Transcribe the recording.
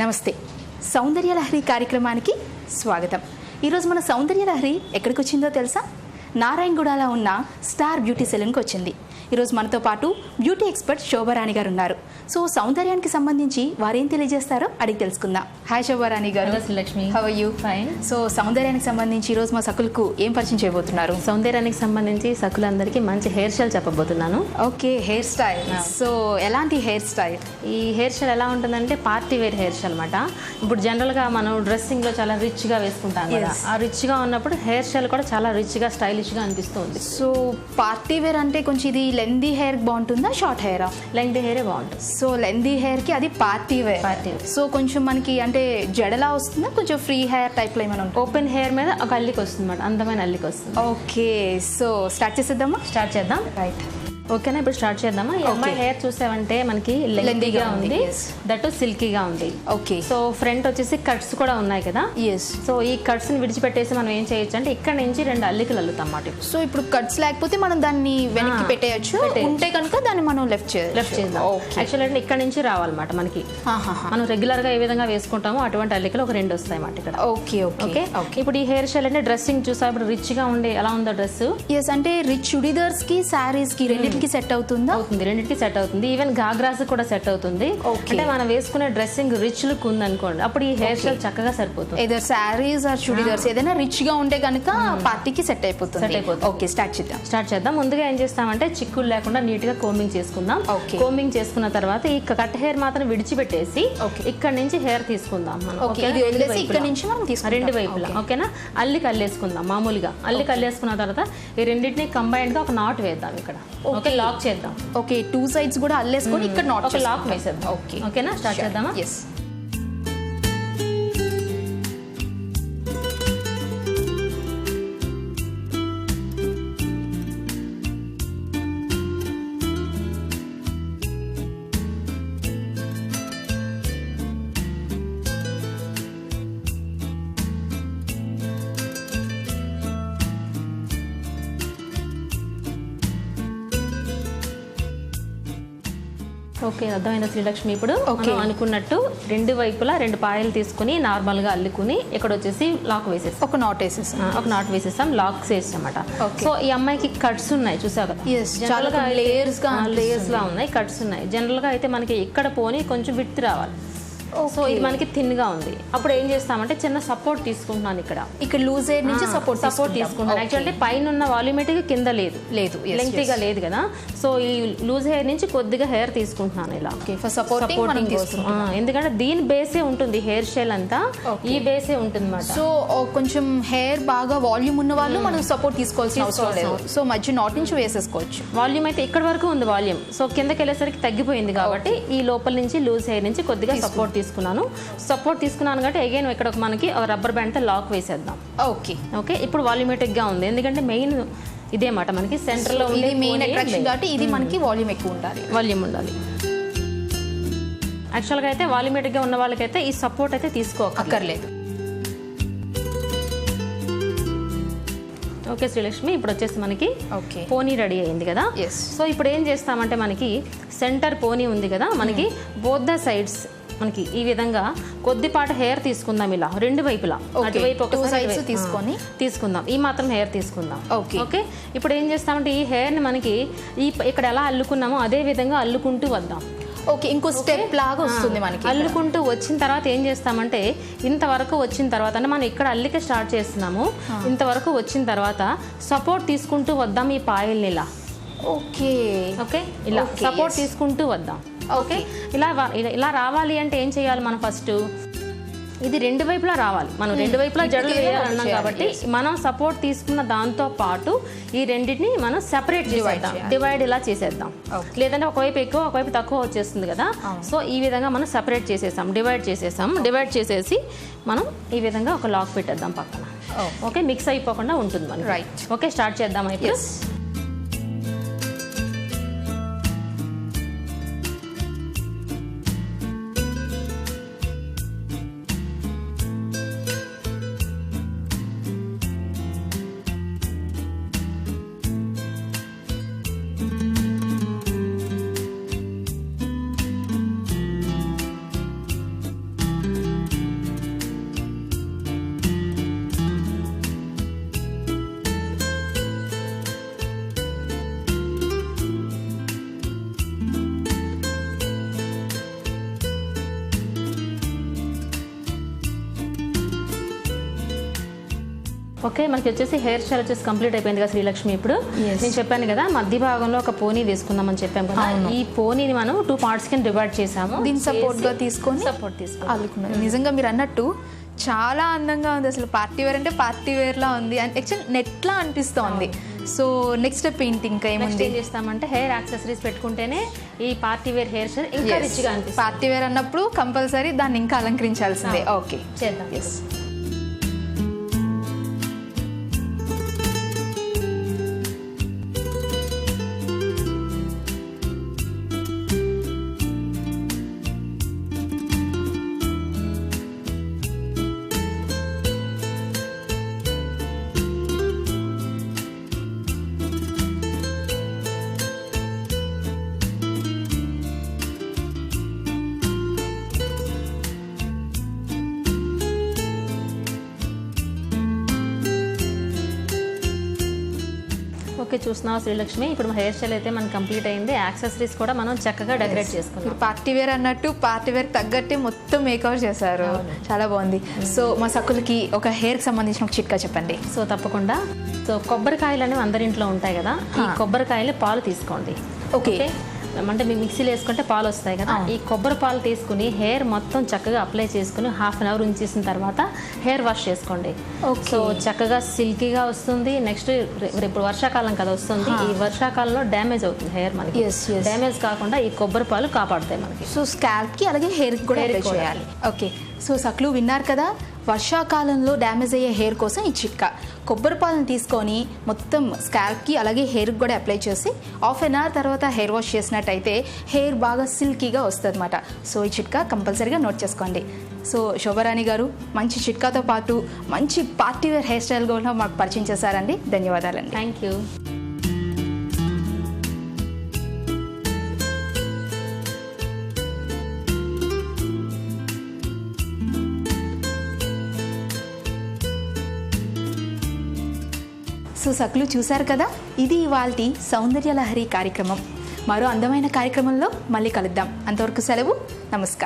నమస్తే సౌందర్య లహరి కార్యక్రమానికి స్వాగతం. ఈరోజు మన సౌందర్య లహరి ఎక్కడికి వచ్చిందో తెలుసా? నారాయణగూడలో ఉన్న స్టార్ బ్యూటీ సెలూన్కి వచ్చింది. ఈరోజు మనతో పాటు బ్యూటీ ఎక్స్పర్ట్ శోభారాణి గారు ఉన్నారు. సో సౌందర్యానికి సంబంధించి వారేం తెలియజేస్తారో అడిగి తెలుసుకుందాం. హాయ్ శోభారాణి గారు. Lakshmi, how are you? Fine. So సౌందర్యానికి సంబంధించి ఈరోజు మా సకులకు ఏం పరిచయం చేయబోతున్నారు? సౌందర్యానికి సంబంధించి సకులందరికీ మంచి హెయిర్ స్టైల్ చెప్పబోతున్నాను. Okay, hair style. సో ఎలాంటి హెయిర్ స్టైల్? ఈ హెయిర్ స్టైల్ ఎలా ఉంటుందంటే పార్టీ వేర్ హెయిర్ స్టైల్ అనమాట. ఇప్పుడు జనరల్గా మనం డ్రెస్సింగ్లో చాలా రిచ్గా వేసుకుంటాం కదా, ఆ రిచ్గా ఉన్నప్పుడు హెయిర్ స్టైల్ కూడా చాలా రిచ్గా స్టైలిష్గా అనిపిస్తుంది. సో పార్టీ వేర్ అంటే కొంచెం ఇది లెందీ హెయిర్ బాగుంటుందా, షార్ట్ హెయిరా? లెంగ్త్ హెయిరే బాగుంటుంది. సో లెందీ హెయిర్ కి అది పార్టీ వేర్. సో కొంచెం మనకి అంటే జడలా వస్తుందా, కొంచెం ఫ్రీ హెయిర్ టైప్ లో ఏమైనా ఉంటుంది? ఓపెన్ హెయిర్ మీద ఒక అల్లికి వస్తుంది అన్నమాట, అందమైన అల్లికి వస్తుంది. ఓకే, సో స్టార్ట్ చేసేద్దామా? స్టార్ట్ చేద్దాం. రైట్, ఓకేనా? ఇప్పుడు స్టార్ట్ చేద్దామా? ఈ అమ్మాయి హెయిర్ చూసామంటే మనకి లెందీగా ఉంది, దట్ సిల్కీగా ఉంది. ఓకే, సో ఫ్రంట్ వచ్చేసి కట్స్ కూడా ఉన్నాయి కదా. ఎస్. సో ఈ కట్స్ ని విడిచిపెట్టేసి మనం ఏం చేయొచ్చు అంటే ఇక్కడ నుంచి 2 అల్లికలు అల్లుతాం అన్నమాట. సో ఇప్పుడు కట్స్ లేకపోతే మనం దాన్ని వెనక్కి పెట్టేయచ్చు, ఉంటే కనుక దాన్ని మనం లెఫ్ట్ చేద్దాం. యాక్చువల్లీ అంటే ఇక్కడ నుంచి రావాలన్నమాట మనకి. మనం రెగ్యులర్ గా ఏ విధంగా వేసుకుంటామో అటువంటి అల్లికలు ఒక 2 వస్తాయి అన్నమాట ఇక్కడ. Okay okay okay. ఇప్పుడు ఈ హెయిర్ స్టైల్ అంటే డ్రెస్సింగ్ చూసా, ఇప్పుడు రిచ్ గా ఉండే ఎలా ఉందో డ్రెస్. ఎస్, అంటే రిచ్ చుడిదార్స్ కి సారీస్ కి రెండింటికి సెట్ అవుతుందా? అవుతుంది, రెండింటికి సెట్ అవుతుంది. ఈవెన్ గాగ్రాస్ కూడా సెట్ అవుతుంది. అంటే మనం వేసుకునే డ్రెస్సింగ్ రిచ్ లుక్ ఉంది అనుకోండి, అప్పుడు ఈ హెయిర్ స్టైల్ చక్కగా సరిపోతుంది. ఏదర్ సారీస్ ఆర్ చుడిదార్స్ ఏదైనా రిచ్ గా ఉంటే కనుక పార్టీకి సెట్ అయిపోతుంది. ఓకే, స్టార్ట్ చేద్దాం. ముందుగా ఏం చేస్తామంటే చిక్కులు లేకుండా నీట్ గా కోంబింగ్ చేసుకుందాం. కోంబింగ్ చేసుకున్న తర్వాత ఈ కట్ హెయిర్ మాత్రం విడిచిపెట్టేసి ఇక్కడ నుంచి హెయిర్ తీసుకుందాం మనం. ఇక్కడ నుంచి మనం తీసుకుందాం 2 వైపులా. ఓకేనా? అల్లికి అల్లేసుకుందాం. మామూలుగా అల్లికి అల్లేసుకున్న తర్వాత ఈ రెండింటిని కంబైన్డ్ గా ఒక నాట్ వేద్దాం ఇక్కడ. ఓకే, లాక్ చేద్దాం. ఓకే, 2 సైడ్స్ కూడా అల్లేసుకొని ఇక్కడ నాట్ ఒక లాక్ వేసేద్దాం. ఓకే, ఓకేనా? స్టార్ట్ చేద్దామా? ఎస్. ఓకే, అర్థమైందా శ్రీలక్ష్మి? ఇప్పుడు మనం అనుకున్నట్టు 2 వైపులా 2 పాయలు తీసుకుని నార్మల్ గా అల్లుకుని ఇక్కడ వచ్చేసి లాక్ వేసేస్తాం. ఒక నాట్ వేసేస్తాం, లాక్ వేసేసామట. సో ఈ అమ్మాయికి కట్స్ ఉన్నాయి చూసావు కదా, చాలా లేయర్స్ లా ఉన్నాయి, కట్స్ ఉన్నాయి. జనరల్ గా అయితే మనకి ఇక్కడ పోని కొంచెం విడ్త్ రావాలి. సో ఇది మనకి థిన్ గా ఉంది. అప్పుడు ఏం చేస్తామంటే చిన్న సపోర్ట్ తీసుకుంటున్నాను ఇక్కడ లూజ్ హెయిర్ నుంచి సపోర్ట్ తీసుకుంటాను. యాక్చువల్లీ పైన ఉన్న వాల్యూమేటిక్ కింద లేదు, లెంగ్తీగా లేదు కదా. సో ఈ లూజ్ హెయిర్ నుంచి కొద్దిగా హెయిర్ తీసుకుంటున్నాను ఇలా సపోర్టింగ్ కోసం. ఎందుకంటే దీని బేసే ఉంటుంది హెయిర్ స్టైల్ అంతా, ఈ బేసే ఉంటుంది అన్నమాట. సో కొంచెం హెయిర్ బాగా వాల్యూమ్ ఉన్న వాళ్ళు మనం సపోర్ట్ తీసుకోవాల్సిన అవసరం లేదు. సో మధ్య నాట్ నుంచి వేసేసుకోవచ్చు. వాల్యూమ్ అయితే ఇక్కడ వరకు ఉంది వాల్యూమ్, సో కిందకి వెళ్ళేసరికి తగ్గిపోయింది కాబట్టి ఈ లోపల నుంచి లూజ్ హెయిర్ నుంచి కొద్దిగా సపోర్ట్ తీసుకున్నాను కాబట్టి అగైన్ ఇక్కడ మనకి రబ్బర్ బ్యాండ్ తో లాక్ వేసేద్దాం. ఓకే, ఇప్పుడు వాల్యూమేటిక్ గా ఉంది. ఎందుకంటే మెయిన్ ఇదే మాట, మనకి సెంటర్ లో ఉంది మెయిన్ అట్రాక్షన్ కాబట్టి ఇది మనకి వాల్యూమ్ ఎక్కువ ఉండాలి, యాక్చువల్గా అయితే వాల్యూమేటిక్ గా ఉన్న వాళ్ళకైతే ఈ సపోర్ట్ అయితే తీసుకోకర్లేదు. ఓకే శ్రీలక్ష్మి, ఇప్పుడు వచ్చేసి మనకి పోనీ రెడీ అయింది కదా. సో ఇప్పుడు ఏం చేస్తామంటే మనకి సెంటర్ పోనీ ఉంది కదా, మనకి బోత్ ద సైడ్స్ మనకి ఈ విధంగా కొద్దిపాటి హెయిర్ తీసుకుందాం ఇలా 2 వైపులా. అటువైపు ఒక సైడ్ తీసుకుందాం, ఈ మాత్రం హెయిర్ తీసుకుందాం. ఓకే, ఇప్పుడు ఏం చేస్తామంటే ఈ హెయిర్ ని మనకి ఇక్కడ ఎలా అల్లుకున్నామో అదే విధంగా అల్లుకుంటూ వద్దాం. ఓకే, ఇంకో స్టెప్ లాగా వస్తుంది మనకి. అల్లుకుంటూ వచ్చిన తర్వాత ఏం చేస్తామంటే ఇంతవరకు వచ్చిన తర్వాత అంటే మనం ఇక్కడ అల్లిక స్టార్ట్ చేస్తున్నాము, ఇంతవరకు వచ్చిన తర్వాత సపోర్ట్ తీసుకుంటూ వద్దాం ఈ పాయల్ని ఇలా. ఓకే, ఇలా సపోర్ట్ తీసుకుంటూ వద్దాం. ఓకే, ఇలా రావాలి అంటే ఏం చేయాలి మనం? ఫస్ట్ ఇది 2 వైపులా రావాలి. మనం 2 వైపులా జడలు వేయాలన్నాం కాబట్టి మనం సపోర్ట్ తీసుకున్న దాంతో పాటు ఈ రెండింటిని మనం సెపరేట్ చేసేద్దాం, డివైడ్ ఇలా చేసేద్దాం. లేదంటే ఒకవైపు ఎక్కువ ఒకవైపు తక్కువ వచ్చేస్తుంది కదా. సో ఈ విధంగా మనం సెపరేట్ చేసేసాం, డివైడ్ చేసేసి మనం ఈ విధంగా ఒక లాక్ పెట్టేద్దాం పక్కన. ఓకే, మిక్స్ అయిపోకుండా ఉంటుంది మనకి. రైట్, ఓకే, స్టార్ట్ చేద్దాం అయితే. ఓకే, మనకి వచ్చేసి హెయిర్ స్టైల్ వచ్చేసి కంప్లీట్ అయిపోయింది కదా శ్రీలక్ష్మి. ఇప్పుడు నేను చెప్పాను కదా మధ్య భాగంలో ఒక పోనీ వేసుకుందామని చెప్పాం కదా, ఈ పోనీని మనం 2 పార్ట్స్ కింద డివైడ్ చేసాము. దీన్ని సపోర్ట్గా తీసుకొని సపోర్ట్ అల్లుకున్నాను. నిజంగా మీరు అన్నట్టు చాలా అందంగా ఉంది. అసలు పార్టీ వేర్ అంటే పార్టీ వేర్లా ఉంది, అండ్ యాక్చువల్ నెట్లా అనిపిస్తోంది. సో నెక్స్ట్ స్టెప్ ఏంటి, ఇంకా ఏముంది? ఏం చేస్తామంటే హెయిర్ యాక్సెసరీస్ పెట్టుకుంటేనే ఈ పార్టీ వేర్ హెయిర్ స్టైల్ ఇంకా రిచ్గా అనిపిస్తుంది. పార్టీ వేర్ అన్నప్పుడు కంపల్సరీ దాన్ని ఇంకా అలంకరించాల్సిందే. ఓకే చేద్దాం. ఎస్. ఓకే, చూస్తున్నావా శ్రీలక్ష్మి, ఇప్పుడు హెయిర్ స్టైల్ అయితే మనకి కంప్లీట్ అయింది. యాక్సెసరీస్ కూడా మనం చక్కగా డెకరేట్ చేసుకున్నాం. పార్టీ వేర్ అన్నట్టు పార్టీ వేర్ తగ్గట్టే మొత్తం మేకవర్ చేశారు. చాలా బాగుంది. సో మా సక్కులకి ఒక హెయిర్కి సంబంధించిన ఒక చిట్కా చెప్పండి. సో తప్పకుండా. సో కొబ్బరికాయలు అనేవి అందరి ఇంట్లో ఉంటాయి కదా, ఈ కొబ్బరికాయలు పాలు తీసుకోండి. ఓకే, అంటే మీ మిక్సీలో వేసుకుంటే పాలు వస్తాయి కదా, ఈ కొబ్బరి పాలు తీసుకుని హెయిర్ మొత్తం చక్కగా అప్లై చేసుకుని హాఫ్ అన్ అవర్ ఉంచేసిన తర్వాత హెయిర్ వాష్ చేసుకోండి. సో చక్కగా సిల్కీగా వస్తుంది. నెక్స్ట్ ఇప్పుడు వర్షాకాలం కదా వస్తుంది, ఈ వర్షాకాలంలో డ్యామేజ్ అవుతుంది హెయిర్ మనకి. డ్యామేజ్ కాకుండా ఈ కొబ్బరి పాలు కాపాడుతాయి మనకి. సో స్కాల్ప్కి అలాగే హెయిర్కి కూడా అప్లై చేయాలి. ఓకే, సో సక్లు విన్నారు కదా, వర్షాకాలంలో డ్యామేజ్ అయ్యే హెయిర్ కోసం ఈ చిట్కా. కొబ్బరి పాలను తీసుకొని మొత్తం స్కాల్ప్కి అలాగే హెయిర్కి కూడా అప్లై చేసి హాఫ్ అన్ అవర్ తర్వాత హెయిర్ వాష్ చేసినట్టయితే హెయిర్ బాగా సిల్కీగా వస్తుంది అనమాట. సో ఈ చిట్కా కంపల్సరీగా నోట్ చేసుకోండి. సో శోభారాణి గారు మంచి చిట్కాతో పాటు మంచి పార్టీ వేర్ హెయిర్ స్టైల్ కూడా మాకు పరిచయం చేశారండి. ధన్యవాదాలండి. Thank you. సో సక్లు చూశారు కదా, ఇది ఇవాల్టి సౌందర్య లహరి కార్యక్రమం. మరో అందమైన కార్యక్రమంలో మళ్ళీ కలుద్దాం. అంతవరకు సెలవు. నమస్కారం.